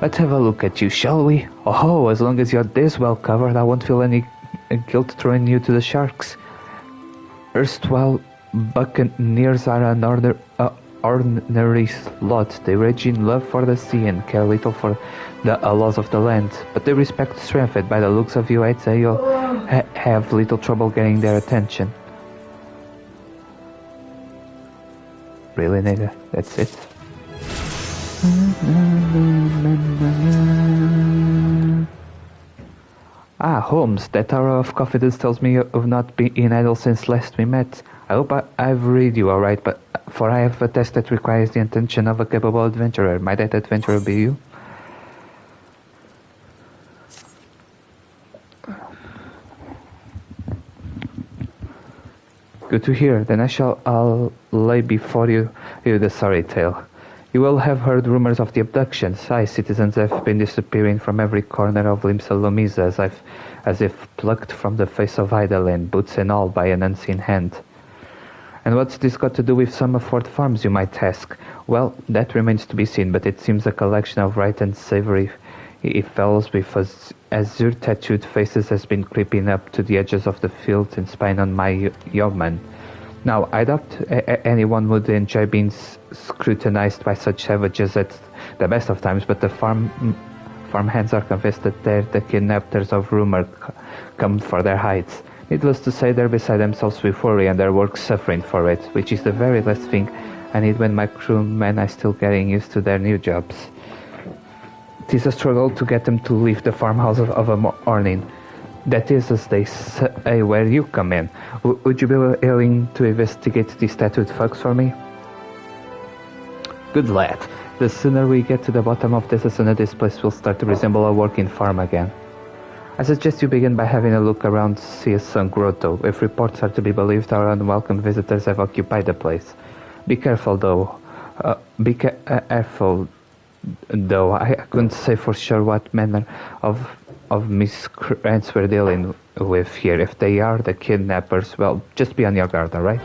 Let's have a look at you, shall we? Oh, as long as you're this well covered, I won't feel any guilt throwing you to the sharks. Erstwhile buccaneers are an ordinary lot. They rage in love for the sea and care little for the laws of the land. But they respect strength, and by the looks of you, I'd say you'll have little trouble getting their attention. Really, nigga? That's it? Ah, Holmes, that aura of confidence tells me of not being idle since last we met. I hope I've read you alright, but for I have a test that requires the attention of a capable adventurer. Might that adventurer be you? Good to hear. Then I'll lay before you the sorry tale. You will have heard rumors of the abductions. Citizens have been disappearing from every corner of Limsa Lomiza as if plucked from the face of Idaland, boots and all, by an unseen hand. And what's this got to do with Summerford Farms, you might ask? Well, that remains to be seen, but it seems a collection of bright and savory fellows with azure-tattooed faces has been creeping up to the edges of the field and spying on my yeoman. Now, I doubt anyone would enjoy being scrutinized by such savages at the best of times, but the farmhands are convinced that they're the kidnappers of rumor come for their hides. Needless to say, they're beside themselves with worry and their work suffering for it, which is the very last thing I need when my crewmen are still getting used to their new jobs. It is a struggle to get them to leave the farmhouse of a morning. That is, as they say, where you come in. Would you be willing to investigate these tattooed thugs for me? Good lad. The sooner we get to the bottom of this, the sooner this place will start to resemble a working farm again. I suggest you begin by having a look around Siasung Grotto. If reports are to be believed, our unwelcome visitors have occupied the place. Be careful, though. I couldn't say for sure what manner of miscreants we're dealing with here. If they are the kidnappers, well, just be on your guard, alright?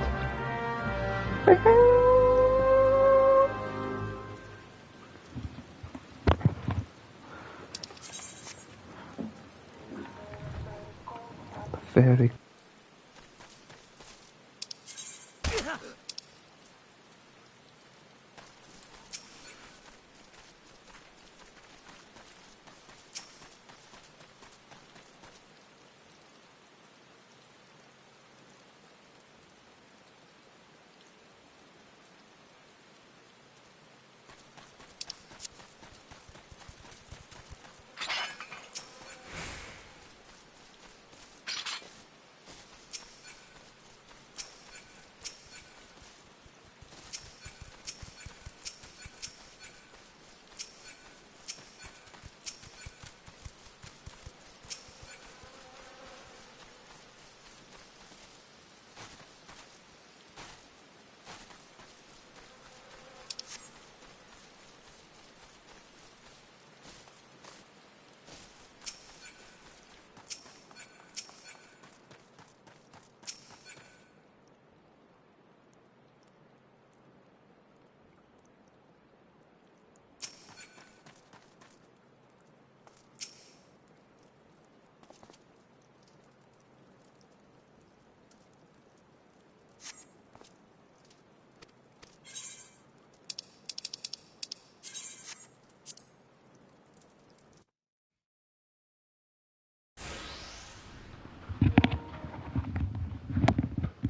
Very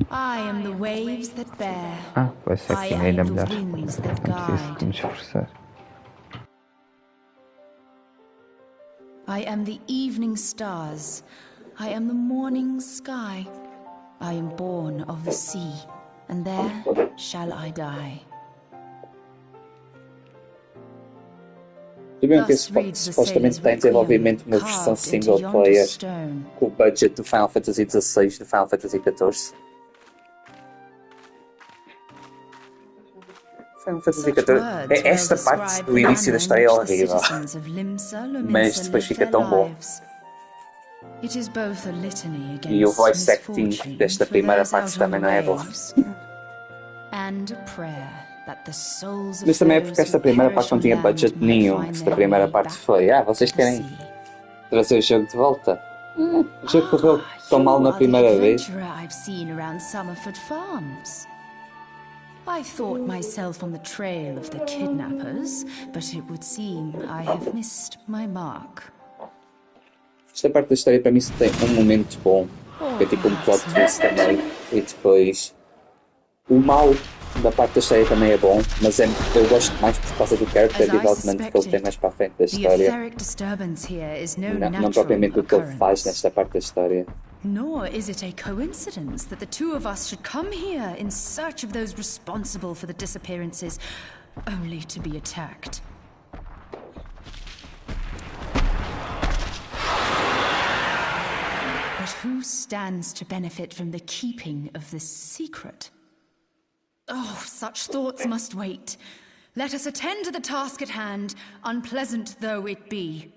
I am the waves that bear. vai ser aqui ainda melhor. Não preciso de me esforçar. I am the evening stars. I am the morning sky. I am born of the sea, and there shall I die. Sabiam que esse supostamente tem desenvolvimento uma versão single player com o budget do Final Fantasy XVI, do Final Fantasy XIV? Final Fantasy XIV. Esta parte do início da história é horrível, mas depois fica tão bom. E o voice acting desta primeira parte também não é bom. And a prayer that the souls of Mas também é porque those esta who primeira perish parte não on tinha land budget might nenhum. find Esta their primeira way parte back foi, vocês to the querem sea. trazer o jogo de volta? O jogo correu tão mal You na are the primeira vez. adventurer I've seen around Summerford Farms. I thought myself on the trail of the kidnappers, but it would seem I have missed my mark. Esta parte da história para mim só tem um momento bom, que é tipo um plot twist também, e depois o mal da parte da história também é bom, mas eu gosto mais por causa do character development que ele tem mais para a frente da história, não propriamente o que ele faz nesta parte da história. Nor is it a coincidence that the two of us should come here in search of those responsible for the disappearances, only to be attacked. But who stands to benefit from the keeping of this secret? Oh, such thoughts must wait. Let us attend to the task at hand, unpleasant though it be.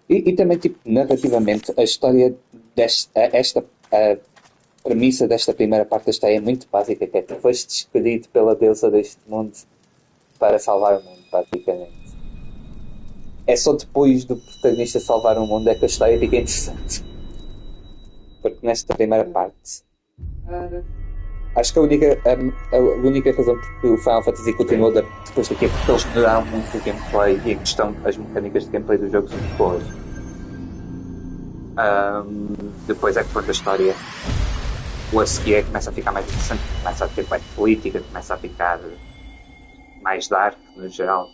E também, tipo, narrativamente, a história a premissa desta primeira parte da história é muito básica, que é tu foste escolhido pela deusa deste mundo para salvar o mundo, praticamente. É só depois do protagonista salvar o mundo é que a história fica interessante. Porque nesta primeira parte, acho que a única razão porque o Final Fantasy continuou depois daqui é porque eles melhoraram muito o gameplay e as mecânicas de gameplay do jogo são muito boas. Depois é que quando a história o a seguir começa a ficar mais interessante, começa a ter mais política, começa a ficar mais dark no geral.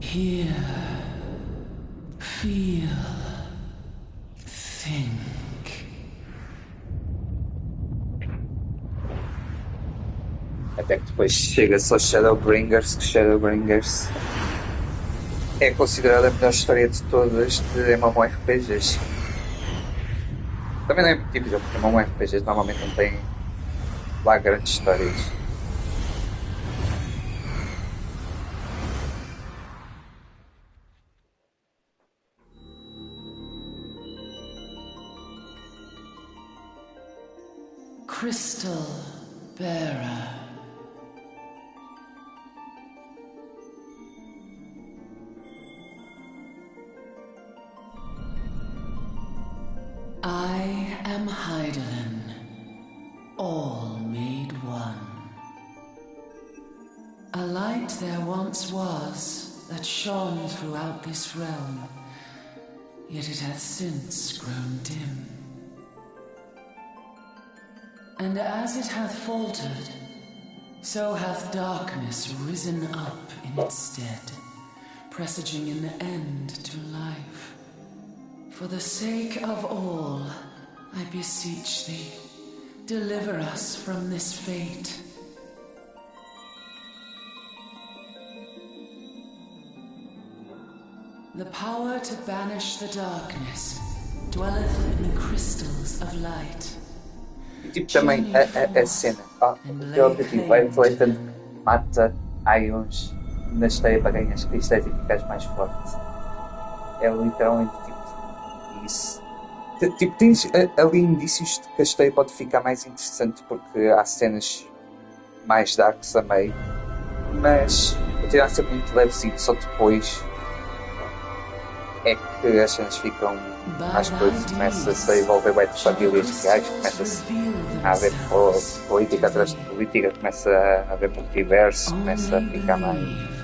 Hear, feel, think. Até que depois chega-se aos Shadowbringers, que Shadowbringers é considerada a melhor história de todas de MMORPGs. Também não é muito difícil, porque MMORPGs normalmente não têm lá grandes histórias. Crystal Bearer. I am Hydaelyn, all made one. A light there once was that shone throughout this realm, yet it hath since grown dim. And as it hath faltered, so hath darkness risen up in its stead, presaging an end to life. For the sake of all, I beseech thee, deliver us from this fate. The power to banish the darkness dwelleth in the crystals of light. E tipo também a cena. O teu objetivo é Clayton mata Ions na esteia para ganhar cristais e ficares mais forte. É literalmente tipo isso. Tipo, tens ali indícios de que a esteia pode ficar mais interessante porque há cenas mais darks a meio, mas continua a ser muito levezinho, só depois é que as cenas ficam mais coisas, começa-se a envolver bem de famílias reais, começa-se a haver política atrás de política, começa a haver multiverso, começa a ficar mais.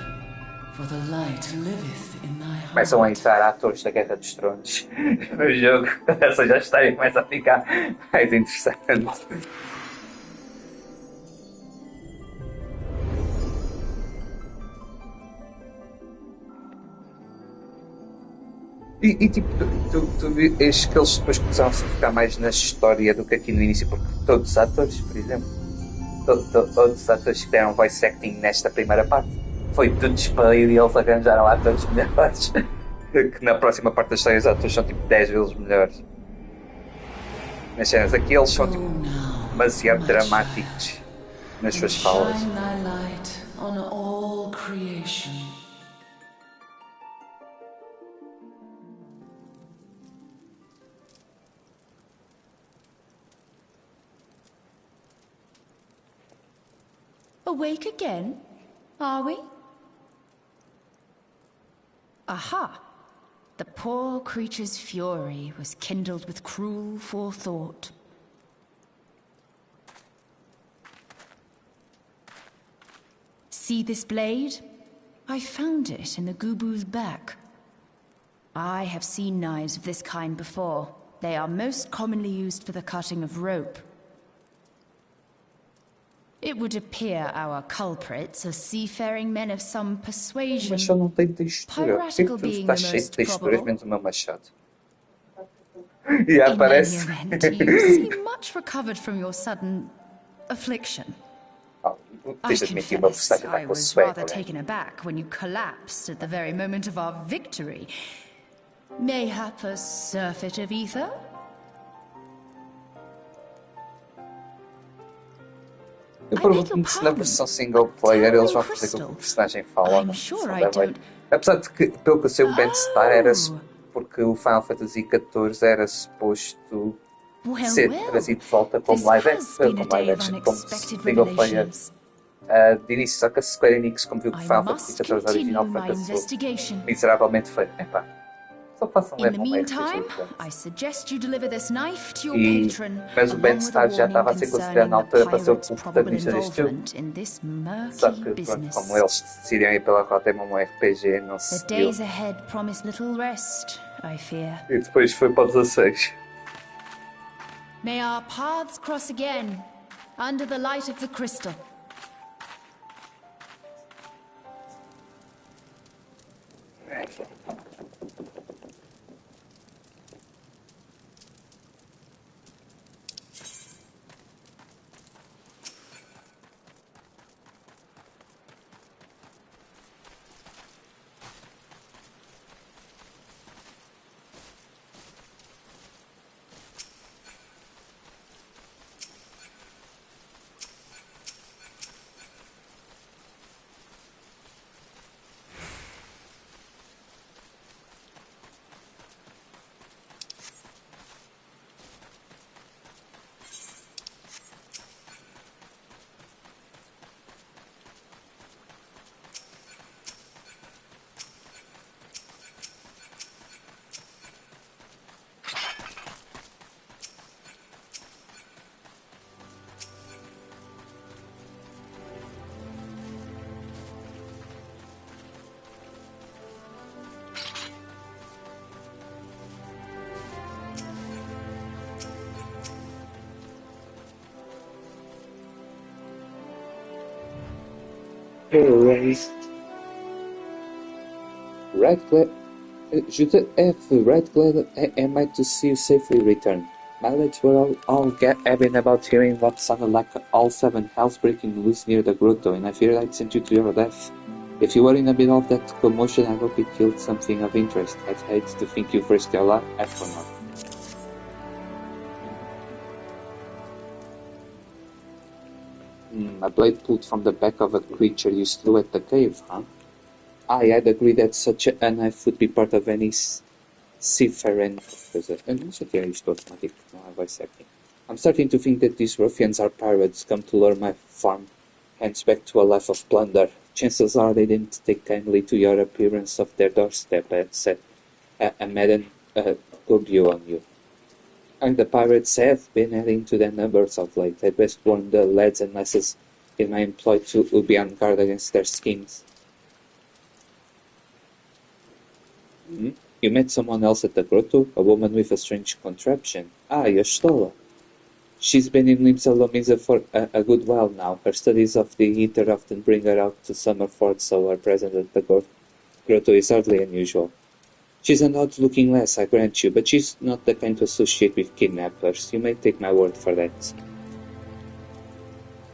Começam a entrar atores da Guerra dos Tronos no jogo, ou seja, a história começa a ficar mais interessante. E tipo, tu vês que eles depois começaram a ficar mais na história do que aqui no início, porque todos os atores, por exemplo, todos os atores que deram voice acting nesta primeira parte, foi tudo despedido e eles arranjaram atores melhores. Que na próxima parte da história os atores são tipo 10 vezes melhores. Nas cenas aqui eles são tipo demasiado dramáticos nas suas falas. Awake again, are we? Aha! The poor creature's fury was kindled with cruel forethought. See this blade? I found it in the Gubu's back. I have seen knives of this kind before. They are most commonly used for the cutting of rope. It would appear our culprits are seafaring men of some persuasion. Mas só não tem textura. Por que tu estás cheio de texturas menos o meu machado? E aparece. In any event, you seem much recovered from your sudden affliction. I confess, I was rather taken aback when you collapsed at the very moment of our victory. Mayhap a surfeit of ether? Eu pergunto-me se na versão single player eles vão fazer com que o personagem fala ou não. Apesar de que, pelo que eu sei, o Ben Star era porque o Final Fantasy XIV era suposto ser trazido de volta como live action, como single player de início. Só que a Square Enix, como viu que o Final Fantasy XIV original fracassou miseravelmente, foi epá, só façam ler um RPG. Mas o Ben Star já estava a ser considerado na altura para ser o protagonista deste jogo. Só que, pronto, como eles decidiram ir pela rota MMORPG, não se seguiu. E depois foi para o 16. May our paths cross again, under the light of the crystal. Right glad... right glad am I to see you safely return. My lads were all gabbing about hearing what sounded like all seven hells breaking loose near the grotto, and I feared I'd sent you to your death. If you were in the middle of that commotion, I hope it killed something of interest. I'd hate to think you've risked your life for not. A blade pulled from the back of a creature you slew at the cave, huh? I'd agree that such a knife would be part of any seafaring officer. And não sei o que é isto automático, não há voice acting. I'm starting to think that these ruffians are pirates come to lure my farm hands back to a life of plunder. Chances are they didn't take kindly to your appearance of their doorstep and set a madden gorbue on you. And the pirates have been adding to their numbers of late. I'd best warn the lads and lasses in my employ to be on guard against their schemes. You met someone else at the grotto? A woman with a strange contraption. Yostola. She's been in Limsa for a good while now. Her studies of the ether often bring her out to Summerford, so her presence at the grotto is hardly unusual. She's an odd-looking lass, I grant you, but she's not the kind to associate with kidnappers. You may take my word for that.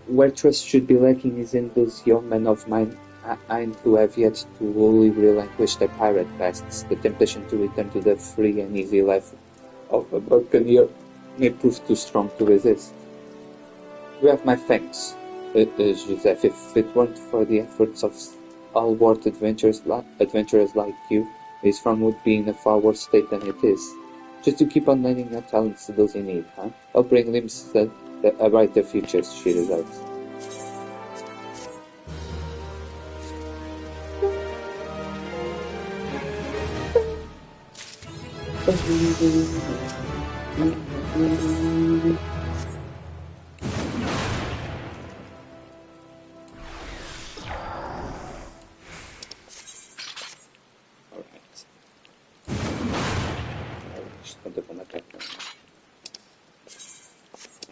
Where trust should be lacking is in those young men of mine who have yet to wholly relinquish their pirate pasts. The temptation to return to the free and easy life of a buccaneer may prove too strong to resist. You have my thanks, Joseph. If it weren't for the efforts of all-world adventurers like you, this farm would be in a far worse state than it is. Just to keep on lending your talents to those in need, huh? I'll bring Limbs a brighter future, she results.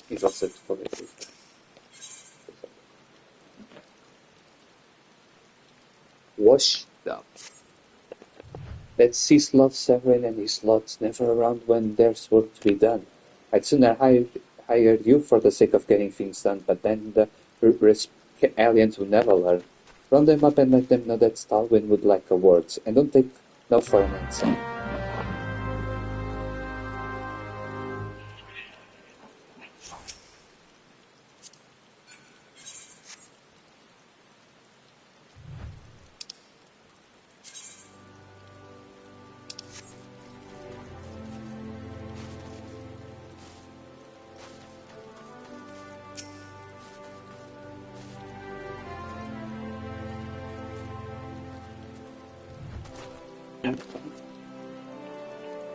He's also exfoliated. Washed up. That cease love Severin and his lots never around when there's work to be done. I'd sooner hire you for the sake of getting things done, but then the aliens will never learn. Round them up and let them know that Stalwin would like a word, and don't take no for an answer.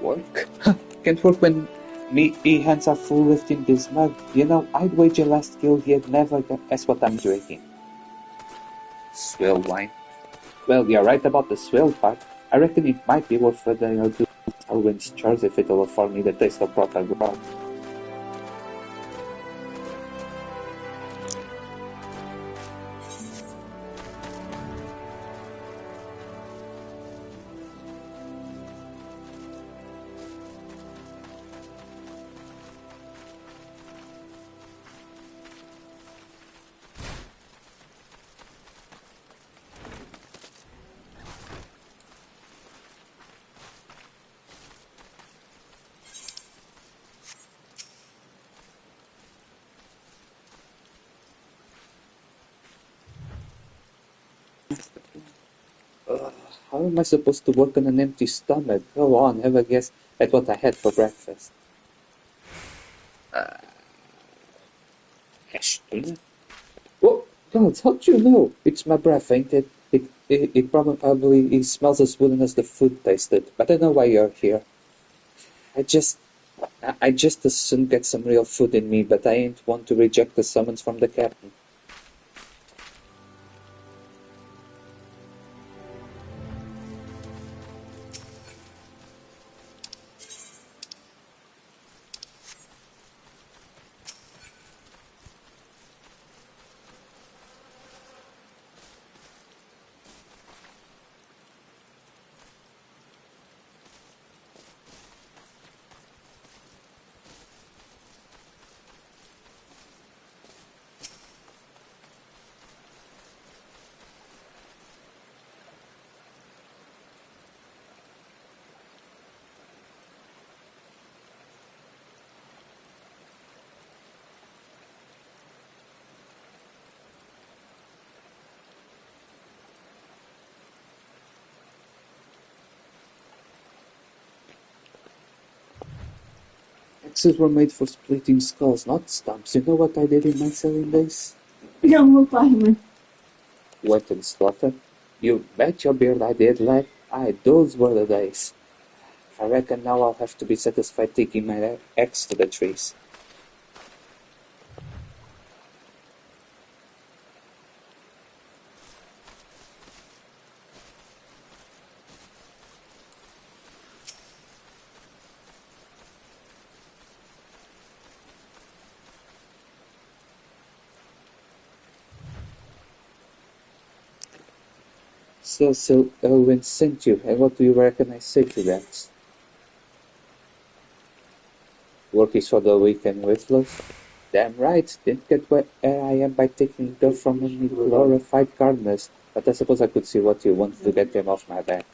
Work? Can't work when me hands are full lifting this mug. You know, I'd wager last kill he'd never guess what I'm drinking. Swill wine. Well, you're right about the swill part. I reckon it might be worth furthering or do Alwyn's chores if it'll afford me the taste of proper grog. How am I supposed to work on an empty stomach? Go on, have a guess at what I had for breakfast. Hash tuna? Oh, God, how'd you know? It's my breath, ain't it? It probably smells as wooden as the food tasted, but I know why you're here. I just as soon get some real food in me, but I ain't want to reject the summons from the captain. axes were made for splitting skulls, not stumps. You know what I did in my selling days? Não, meu pai, mãe. Went and slaughtered. You bet your beard I did, lad. Aye, those were the days. I reckon now I'll have to be satisfied taking my axe to the trees. So Elwyn sent you, and what do you reckon I say to that? Work is for the weak and worthless? Damn right, didn't get where I am by taking dirt from any glorified gardeners, but I suppose I could see what you wanted to get them off my back.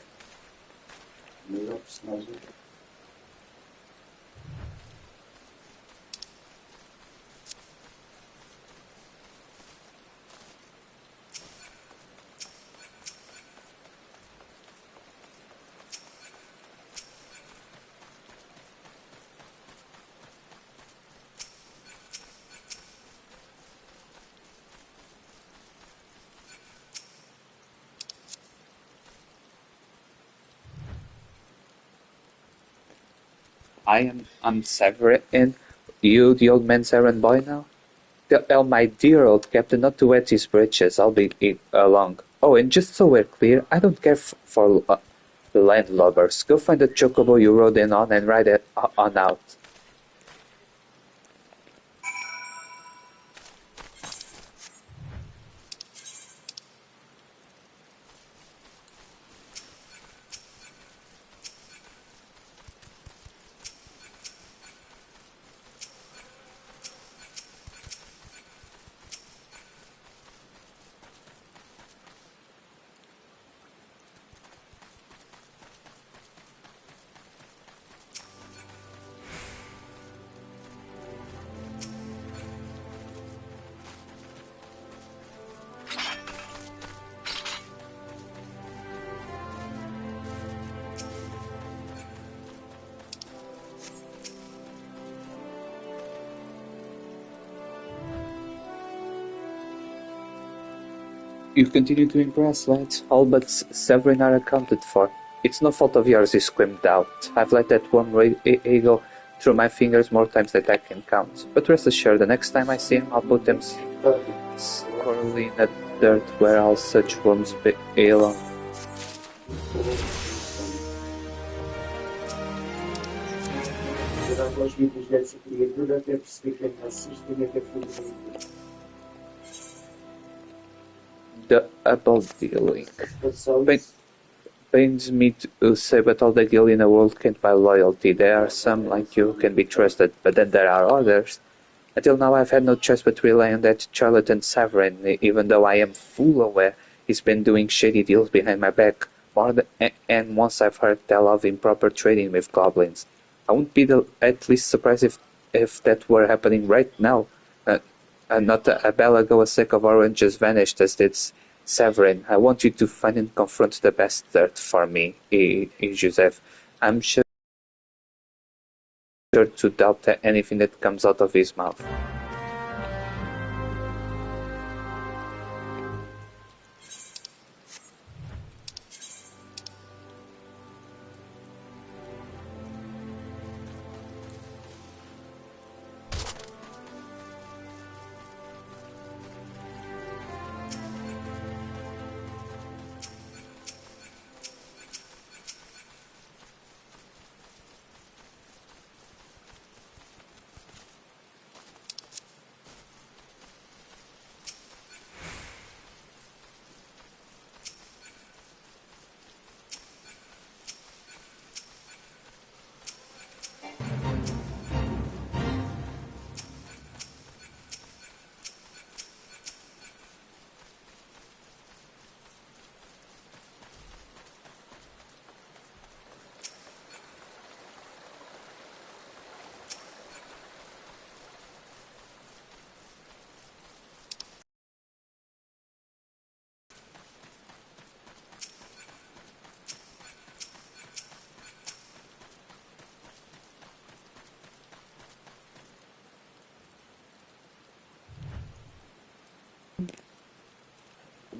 I'm Severin. You the old man's errand boy now? Tell my dear old captain not to wet his breeches. I'll be along. Oh, and just so we're clear, I don't care for landlubbers. Go find the chocobo you rode in on and ride it on out. You continue to impress, lads. All but Severin are accounted for. It's no fault of yours, he screamed out. I've let that worm eagle through my fingers more times than I can count. But rest assured, the next time I see him, I'll put him squarely in the dirt where all such worms belong. The apple dealing. Pains me to say, but all the guild in the world can't buy loyalty. There are some like you who can be trusted, but then there are others. Until now I've had no choice but to rely on that charlatan Severin, even though I am full aware he's been doing shady deals behind my back. And once I've heard tell of improper trading with goblins. I wouldn't be at least surprised if that were happening right now. Not a bell ago a sack of oranges vanished as did Severin. I want you to find and confront the bastard for me, Joseph. I'm sure to doubt anything that comes out of his mouth.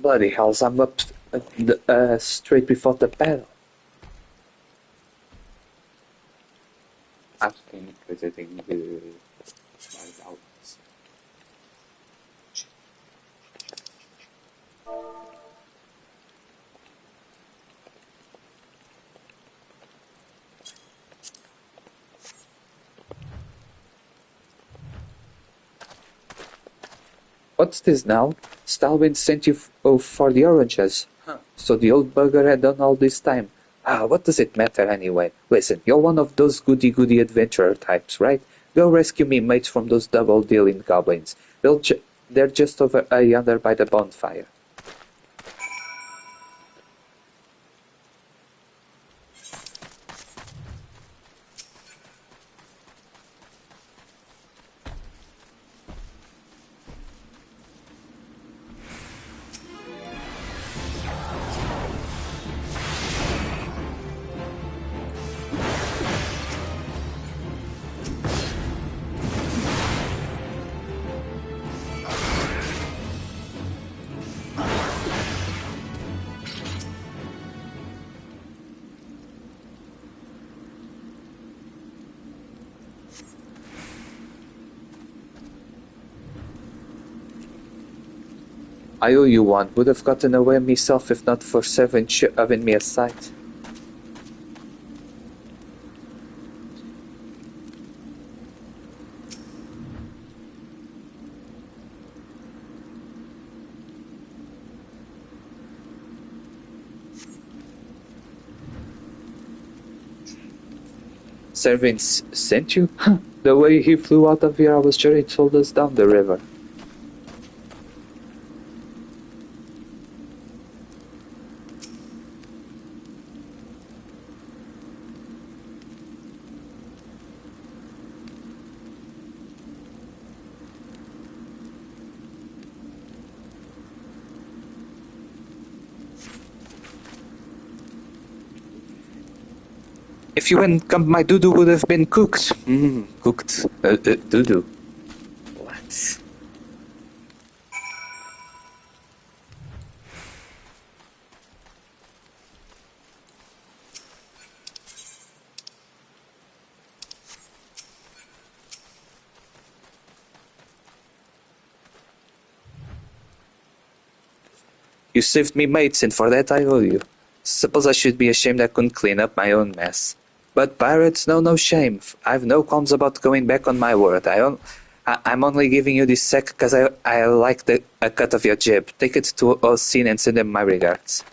Bloody hells, I'm up straight before the battle. Acho que a única coisa eu tenho de guardar. What's this now? Stalwin sent you for the oranges. Huh. So the old bugger had done all this time. What does it matter anyway? Listen, you're one of those goody-goody adventurer types, right? Go rescue me mates from those double-dealing goblins. They're just over yonder by the bonfire. I owe you one. Would have gotten away myself if not for Servant having me aside. Servants sent you? The way he flew out of here, I was sure he told us down the river. If you hadn't come, my doo-doo would have been cooked. Cooked. Doo-doo. What? You saved me mates, and for that I owe you. Suppose I should be ashamed I couldn't clean up my own mess. But pirates know no shame. I've no qualms about going back on my word. I'm only giving you this sack because I like a cut of your jib. Take it to Osin and send him my regards.